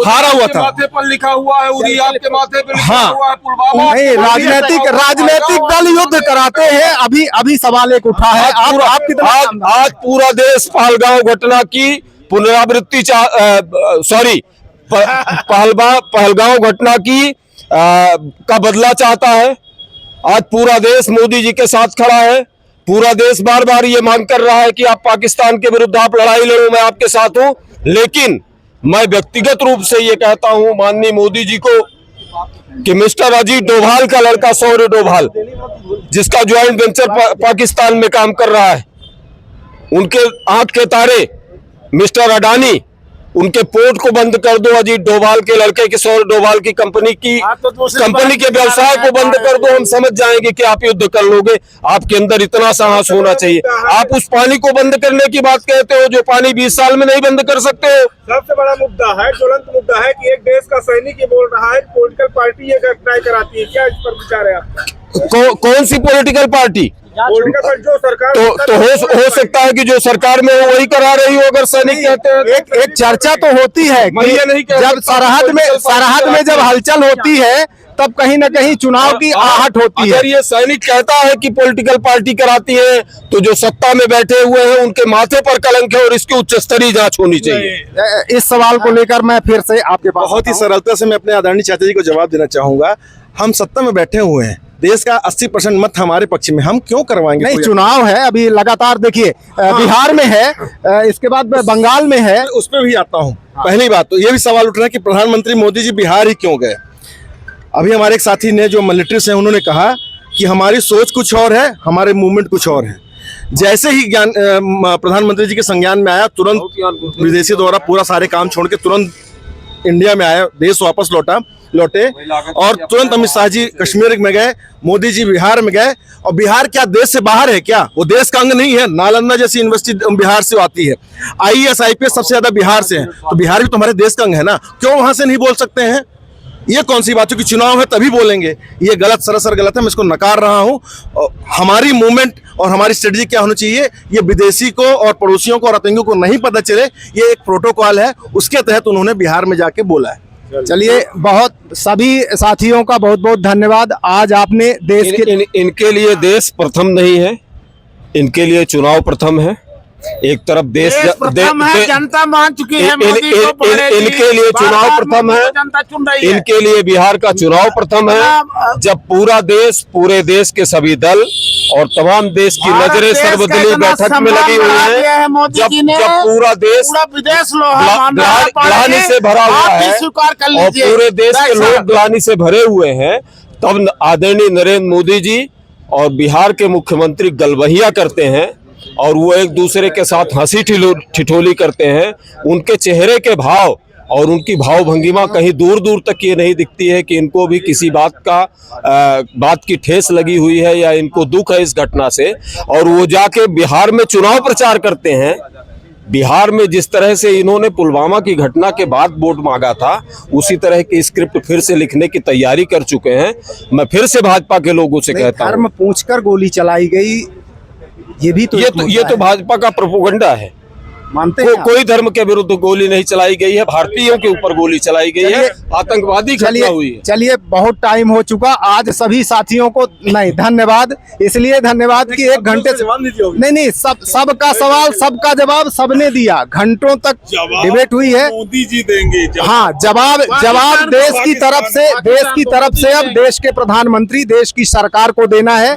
हारा हुआ था। माथे पर लिखा हुआ है, उरी आपके माथे पर लिखा हाँ। हुआ है पुलवामा। नहीं, राजनीतिक दल युद्ध कराते हैं। अभी सवाल एक उठा है, आप कितना आज पूरा देश पहलगांव घटना की पुनरावृत्ति पहलगांव घटना की का बदला चाहता है। आज पूरा देश मोदी जी के साथ खड़ा है। पूरा देश बार बार ये मांग कर रहा है कि आप पाकिस्तान के विरुद्ध आप लड़ाई लड़ो, मैं आपके साथ हूं। लेकिन मैं व्यक्तिगत रूप से ये कहता हूं माननीय मोदी जी को कि मिस्टर अजीत डोभाल का लड़का सौर्य डोभाल, जिसका ज्वाइंट वेंचर पाकिस्तान में काम कर रहा है, उनके आंख के तारे मिस्टर अडानी, उनके पोर्ट को बंद कर दो। अजीत डोभाल के लड़के के सौर्य डोभाल की कंपनी के व्यवसाय को बंद कर दो। हम समझ जाएंगे कि आप युद्ध कर लोगे। आपके अंदर इतना साहस होना चाहिए। आप उस पानी को बंद करने की बात कहते हो जो पानी 20 साल में नहीं बंद कर सकते हो। सबसे बड़ा मुद्दा है, ज्वलंत मुद्दा है कि एक देश का सैनिक ही बोल रहा है पॉलिटिकल पार्टी ये घटनाएं कराती है। क्या इस पर विचार है आपका? कौन सी पॉलिटिकल पार्टी? पॉलिटिकल पार्टी जो सरकार तो हो सकता है कि जो सरकार में हो वही करा रही हो। अगर सैनिक कहते हैं एक चर्चा तो होती है मैं ये नहीं कि कह जब सरहद में जब हलचल होती है तब कहीं न कहीं चुनाव की आहट होती है। अगर ये सैनिक कहता है कि पॉलिटिकल पार्टी कराती है तो जो सत्ता में बैठे हुए हैं उनके माथे पर कलंक है और इसकी उच्च स्तरीय जांच होनी चाहिए। इस सवाल को लेकर मैं फिर से आपके पास बहुत ही सरलता से मैं अपने आदरणीय चाचा जी को जवाब देना चाहूंगा। हम सत्ता में बैठे हुए हैं, देश का 80% मत हमारे पक्ष में, हम क्यों करवाएंगे? नहीं, चुनाव है अभी लगातार। देखिए, बिहार में है, इसके बाद बंगाल में है। उस पर भी आता हूँ। पहली बात तो ये भी सवाल उठ रहा है कि प्रधानमंत्री मोदी जी बिहार ही क्यों गए। अभी हमारे एक साथी ने जो मिलिट्री से, उन्होंने कहा कि हमारी सोच कुछ और है, हमारे मूवमेंट कुछ और है। जैसे ही प्रधानमंत्री जी के संज्ञान में आया, तुरंत विदेशी द्वारा पूरा सारे काम छोड़ के तुरंत इंडिया में आया, देश वापस लौटे और तुरंत अमित शाह जी कश्मीर में गए, मोदी जी बिहार में गए। और बिहार क्या देश से बाहर है क्या? वो देश का अंग नहीं है? नालंदा जैसी यूनिवर्सिटी बिहार से आती है, IAS IPS सबसे ज्यादा बिहार से है, तो बिहार भी तुम्हारे देश का अंग है ना, क्यों वहां से नहीं बोल सकते हैं? ये कौन सी बात है कि चुनाव है तभी बोलेंगे? ये गलत, सरासर गलत है, मैं इसको नकार रहा हूँ। हमारी मूवमेंट और हमारी स्ट्रेटजी क्या होनी चाहिए, ये विदेशी को और पड़ोसियों को और आतंकियों को नहीं पता चले। ये एक प्रोटोकॉल है, उसके तहत उन्होंने बिहार में जाके बोला है। चलिए, बहुत सभी साथियों का बहुत बहुत धन्यवाद। आज आपने देश के इनके लिए देश प्रथम नहीं है, इनके लिए चुनाव प्रथम है। एक तरफ देश प्रथम है, जनता मान चुकी है मोदी को। इनके लिए चुनाव प्रथम है, जनता चुन रही है। इनके लिए बिहार का चुनाव प्रथम है। जब पूरा देश, पूरे देश के सभी दल और तमाम देश की नजरें सर्वदलीय बैठक में लगी हुई है, जब पूरा देश विदेश ग्लानि से भरा हुआ है और पूरे देश के लोग ग्लानि से भरे हुए हैं, तब आदरणीय नरेंद्र मोदी जी और बिहार के मुख्यमंत्री गलबहिया करते हैं और वो एक दूसरे के साथ हंसी ठिठोली करते हैं। उनके चेहरे के भाव और उनकी भाव भंगिमा कहीं दूर दूर तक ये नहीं दिखती है कि इनको भी किसी बात की ठेस लगी हुई है या इनको दुख है इस घटना से। और वो जाके बिहार में चुनाव प्रचार करते हैं। बिहार में जिस तरह से इन्होंने पुलवामा की घटना के बाद वोट मांगा था, उसी तरह की स्क्रिप्ट फिर से लिखने की तैयारी कर चुके हैं। मैं फिर से भाजपा के लोगों से कहता हूं, धर्म पूछकर गोली चलाई गई, ये तो भाजपा का प्रोपेगेंडा है। मानते हैं कोई धर्म के विरुद्ध गोली नहीं चलाई गई है, भारतीयों के ऊपर गोली चलाई गई है, आतंकवादी घटना हुई है। चलिए, बहुत टाइम हो चुका। आज सभी साथियों को नहीं धन्यवाद, इसलिए धन्यवाद कि 1 घंटे से नहीं सबका सवाल, सबका जवाब सबने दिया। घंटों तक डिबेट हुई है। मोदी जी देंगे हाँ, जवाब देश की तरफ से अब देश के प्रधानमंत्री, देश की सरकार को देना है।